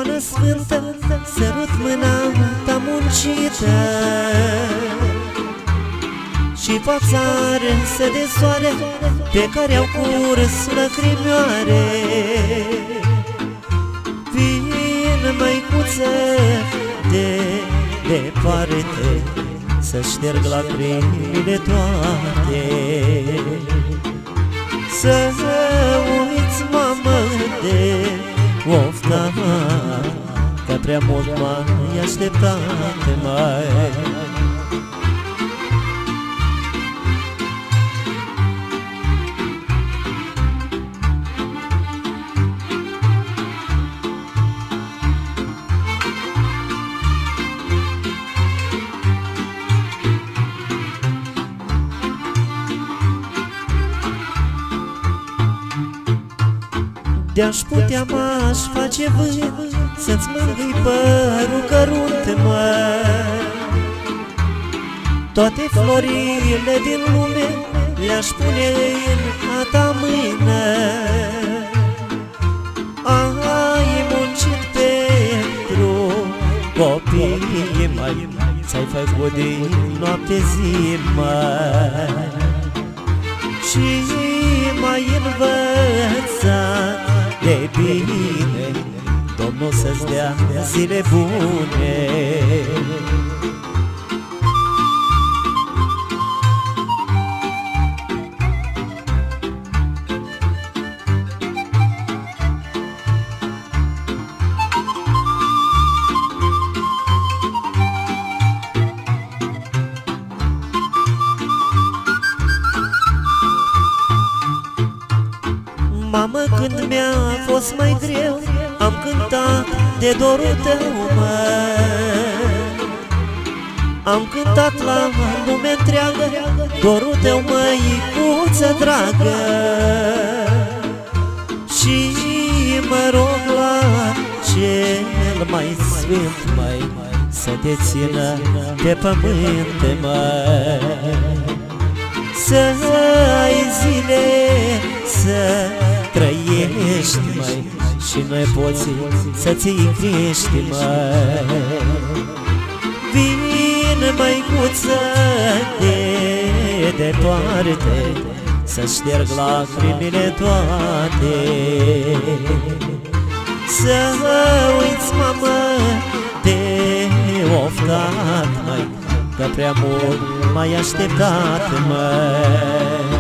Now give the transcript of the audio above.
Icoană sfântă, sărut mâna ta muncită și fața râsă de soare pe care au curs lăcrimioare. Vin, măicuță, de departe să șterg lacrimile toate, să uiți, mamă, de ofta că prea mult m-ai așteptat mai. De-aș putea m-aș face vânt să-ți mângâi părul cărunt, măi. Toate florile din lume le-aș pune în a ta mână. Ai muncit pentru copiii mei, ți-ai făcut din noapte zi, măi, și m-ai învățat de bine, Domnul să-ți dea zile bune. Mamă, când mi-a fost mai greu, am cântat de dorul tău, măi. Am cântat la lume întreagă dorul tău, măicuță dragă. Și mă rog la cel mai sfânt, măi, să te țină pe pământ, măi. Să ai zile, să trăiești, măi, și noi poți să-ți crești, măi. Vin, măicuță, de departe să șterg lacrimile toate, să uiți, mamă, de oftat, măi, că prea mult m-ai așteptat, măi.